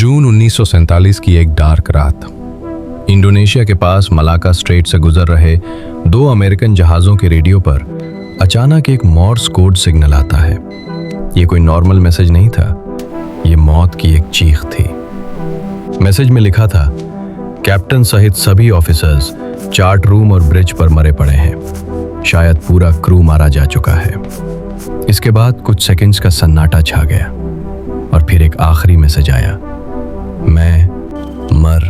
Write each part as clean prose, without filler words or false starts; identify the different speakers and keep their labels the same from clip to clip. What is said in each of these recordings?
Speaker 1: जून 1947 की एक डार्क रात, इंडोनेशिया के पास मलाका स्ट्रेट से गुजर रहे दो अमेरिकन जहाज़ों के रेडियो पर अचानक एक मॉर्स कोड सिग्नल आता है। ये कोई नॉर्मल मैसेज नहीं था, ये मौत की एक चीख थी। मैसेज में लिखा था, कैप्टन सहित सभी ऑफिसर्स चार्ट रूम और ब्रिज पर मरे पड़े हैं, शायद पूरा क्रू मारा जा चुका है। इसके बाद कुछ सेकंड्स का सन्नाटा छा गया और फिर एक आखिरी मैसेज आया, मैं मर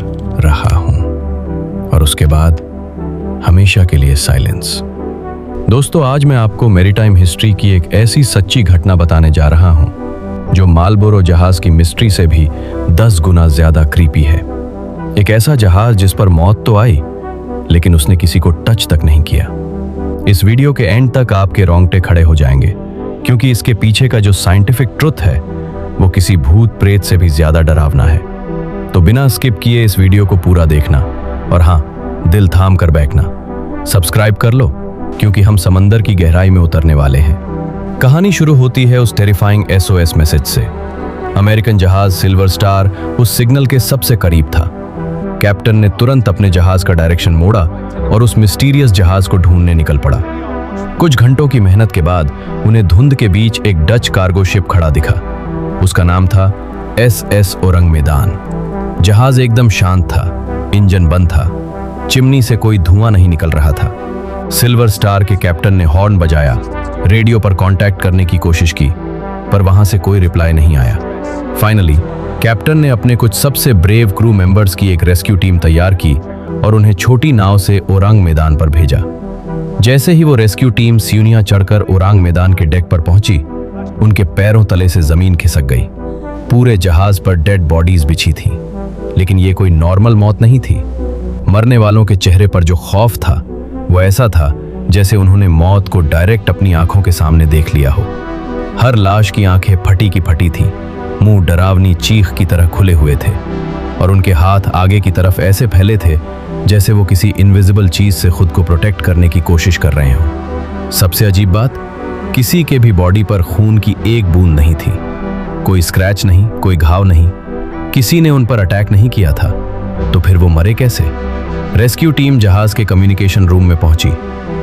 Speaker 1: रहा हूं। और उसके बाद हमेशा के लिए साइलेंस। दोस्तों, आज मैं आपको मैरीटाइम हिस्ट्री की एक ऐसी सच्ची घटना बताने जा रहा हूं जो मार्लबोरो जहाज की मिस्ट्री से भी 10 गुना ज्यादा क्रीपी है। एक ऐसा जहाज जिस पर मौत तो आई, लेकिन उसने किसी को टच तक नहीं किया। इस वीडियो के एंड तक आपके रोंगटे खड़े हो जाएंगे, क्योंकि इसके पीछे का जो साइंटिफिक ट्रुथ है वो किसी भूत प्रेत से भी ज्यादा डरावना है। तो बिना स्किप किए इस वीडियो को पूरा देखना, और हाँ, दिल थाम कर बैठना। सब्सक्राइब कर लो, क्योंकि हम समंदर की गहराई में उतरने वाले हैं। कहानी शुरू होती है उस टेरिफाइंग SOS मैसेज से। अमेरिकन जहाज सिल्वर स्टार उस सिग्नल के सबसे करीब था। कैप्टन ने तुरंत अपने जहाज का डायरेक्शन मोड़ा और उस मिस्टीरियस जहाज को ढूंढने निकल पड़ा। कुछ घंटों की मेहनत के बाद उन्हें धुंध के बीच एक डच कार्गो शिप खड़ा दिखा। उसका नाम था SS ओरंग मैदान। जहाज एकदम शांत था, इंजन बंद था, चिमनी से कोई धुआं नहीं निकल रहा था। सिल्वर स्टार के कैप्टन ने हॉर्न बजाया, रेडियो पर कांटेक्ट करने की कोशिश की, पर वहां से कोई रिप्लाई नहीं आया। फाइनली कैप्टन ने अपने कुछ सबसे ब्रेव क्रू मेंबर्स की एक रेस्क्यू टीम तैयार की और उन्हें छोटी नाव से ओरंग मैदान पर भेजा। जैसे ही वो रेस्क्यू टीम सीढ़ियां चढ़कर ओरंग मैदान के डेक पर पहुंची, उनके पैरों तले से जमीन खिसक गई। पूरे जहाज पर डेड बॉडीज बिछी थीं, लेकिन ये कोई नॉर्मल मौत नहीं थी। मरने वालों के चेहरे पर जो खौफ था वो ऐसा था जैसे उन्होंने मौत को डायरेक्ट अपनी आंखों के सामने देख लिया हो। हर लाश की आंखें फटी की फटी थीं, मुंह डरावनी चीख की तरह खुले हुए थे, और उनके हाथ आगे की तरफ ऐसे फैले थे जैसे वो किसी इनविजिबल चीज से खुद को प्रोटेक्ट करने की कोशिश कर रहे हों। सबसे अजीब बात, किसी के भी बॉडी पर खून की एक बूंद नहीं थी। कोई स्क्रैच नहीं, कोई घाव नहीं, किसी ने उन पर अटैक नहीं किया था। तो फिर वो मरे कैसे? रेस्क्यू टीम जहाज के कम्युनिकेशन रूम में पहुंची,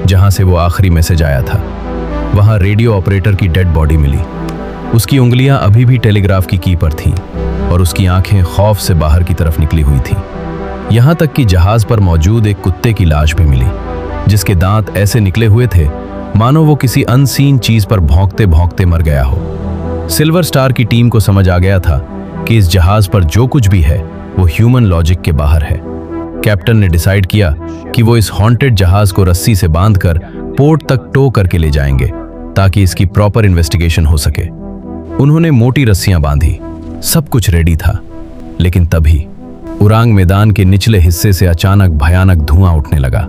Speaker 1: जहां से वो आखिरी मैसेज आया था। वहां रेडियो ऑपरेटर की डेड बॉडी मिली। उसकी उंगलियां अभी भी टेलीग्राफ की की पर थीं, और उसकी आंखें खौफ से बाहर की तरफ निकली हुई थीं। यहां तक कि जहाज पर मौजूद एक कुत्ते की लाश भी मिली, जिसके दांत ऐसे निकले हुए थे मानो वो किसी अनसीन चीज पर भौंकते भौंकते मर गया हो। सिल्वर स्टार की टीम को समझ आ गया था कि इस जहाज पर जो कुछ भी है वो ह्यूमन लॉजिक के बाहर है। कैप्टन ने डिसाइड किया कि वो इस हॉन्टेड जहाज को रस्सी से बांधकर पोर्ट तक टो करके ले जाएंगे, ताकि इसकी प्रॉपर इन्वेस्टिगेशन हो सके। उन्होंने मोटी रस्सियां बांधी, सब कुछ रेडी था, लेकिन तभी ओरंग मैदान के निचले हिस्से से अचानक भयानक धुआं उठने लगा।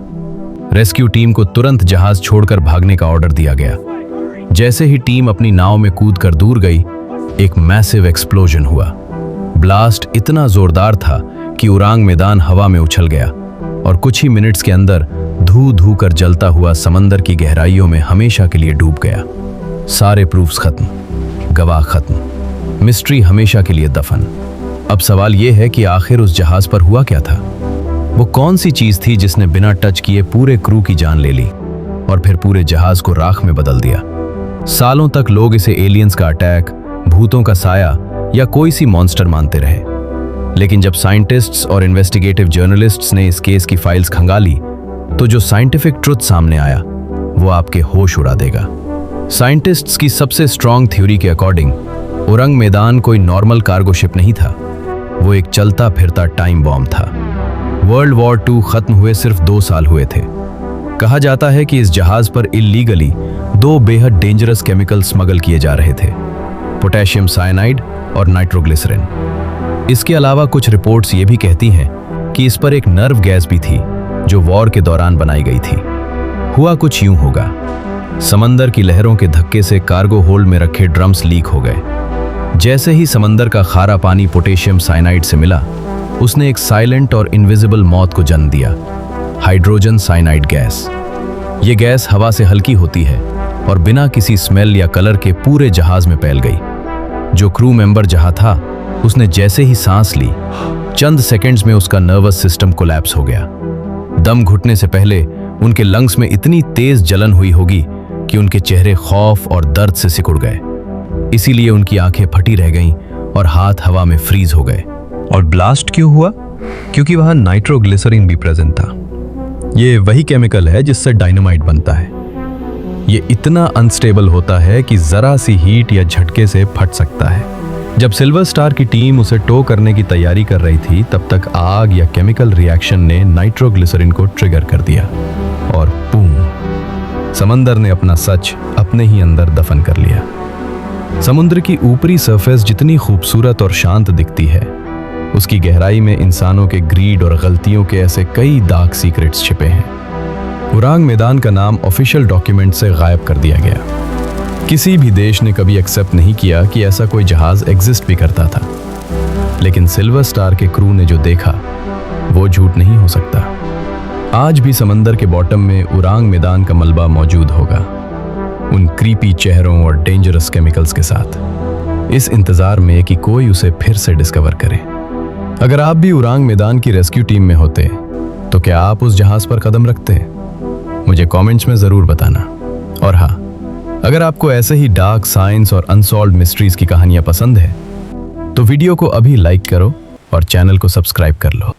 Speaker 1: रेस्क्यू टीम को तुरंत जहाज छोड़कर भागने का ऑर्डर दिया गया। जैसे ही टीम अपनी नाव में कूदकर दूर गई, एक मैसिव एक्सप्लोजन हुआ। ब्लास्ट इतना जोरदार था कि ओरंग मैदान हवा में उछल गया, और कुछ ही मिनट्स के अंदर धू धू कर जलता हुआ समंदर की गहराइयों में हमेशा के लिए डूब गया। सारे प्रूफ्स खत्म, गवाह खत्म, मिस्ट्री हमेशा के लिए दफन। अब सवाल यह है कि आखिर उस जहाज पर हुआ क्या था? वो कौन सी चीज थी जिसने बिना टच किए पूरे क्रू की जान ले ली और फिर पूरे जहाज को राख में बदल दिया? सालों तक लोग इसे एलियंस का अटैक, भूतों का साया या कोई सी मॉन्स्टर मानते रहे, लेकिन जब साइंटिस्ट्स और इन्वेस्टिगेटिव जर्नलिस्ट्स ने इस केस की फाइल्स खंगाली, तो जो साइंटिफिक ट्रुथ सामने आया वो आपके होश उड़ा देगा। साइंटिस्ट्स की सबसे स्ट्रॉन्ग थ्योरी के अकॉर्डिंग ओरंग मैदान कोई नॉर्मल कार्गो शिप नहीं था, वो एक चलता फिरता टाइम बॉम्ब था। वर्ल्ड वॉर 2 खत्म हुए सिर्फ 2 साल हुए थे। कहा जाता है कि इस जहाज पर इल्लीगली 2 बेहद डेंजरस केमिकल स्मगल किए जा रहे थे, पोटेशियम साइनाइड और नाइट्रोग्लिसरिन। इसके अलावा कुछ रिपोर्ट्स ये भी कहती हैं कि इस पर एक नर्व गैस भी थी जो वॉर के दौरान बनाई गई थी। हुआ कुछ यूं होगा, समंदर की लहरों के धक्के से कार्गो होल्ड में रखे ड्रम्स लीक हो गए। जैसे ही समंदर का खारा पानी पोटेशियम साइनाइड से मिला, उसने एक साइलेंट और इनविजिबल मौत को जन्म दिया, हाइड्रोजन साइनाइड गैस। ये गैस हवा से हल्की होती है और बिना किसी स्मेल या कलर के पूरे जहाज में फैल गई। जो क्रू मेंबर जहां था
Speaker 2: उसने जैसे ही सांस ली, चंद सेकंड्स में उसका नर्वस सिस्टम कोलैप्स हो गया। दम घुटने से पहले उनके लंग्स में इतनी तेज जलन हुई होगी कि उनके चेहरे खौफ और दर्द से सिकुड़ गए। इसीलिए उनकी आंखें फटी रह गईं और हाथ हवा में फ्रीज हो गए।
Speaker 3: और ब्लास्ट क्यों हुआ? क्योंकि वहां नाइट्रोग्लिसरीन भी प्रेजेंट था। ये वही केमिकल है जिससे डायनामाइट बनता है। ये इतना अनस्टेबल होता है कि जरा सी हीट या झटके से फट सकता है। जब सिल्वर स्टार की टीम उसे टो करने की तैयारी कर रही थी, तब तक आग या केमिकल रिएक्शन ने नाइट्रोग्लिसरीन को ट्रिगर कर दिया और बूम, समंदर ने अपना सच अपने ही अंदर दफन कर लिया। समुद्र की ऊपरी सरफेस जितनी खूबसूरत और शांत दिखती है, उसकी गहराई में इंसानों के ग्रीड और गलतियों के ऐसे कई डार्क सीक्रेट्स छिपे हैं। उरांग मैदान का नाम ऑफिशियल डॉक्यूमेंट से गायब कर दिया गया। किसी भी देश ने कभी एक्सेप्ट नहीं किया कि ऐसा कोई जहाज एग्जिस्ट भी करता था। लेकिन सिल्वर स्टार के क्रू ने जो देखा, वो झूठ नहीं हो सकता। आज भी समंदर के बॉटम में उरांग मैदान का मलबा मौजूद होगा, उन क्रीपी चेहरों और डेंजरस केमिकल्स के साथ, इस इंतजार में कि कोई उसे फिर से डिस्कवर करे। अगर आप भी उरांग मैदान की रेस्क्यू टीम में होते, तो क्या आप उस जहाज पर कदम रखते? मुझे कमेंट्स में जरूर बताना। और हाँ, अगर आपको ऐसे ही डार्क साइंस और अनसॉल्व्ड मिस्ट्रीज की कहानियां पसंद है, तो वीडियो को अभी लाइक करो और चैनल को सब्सक्राइब कर लो।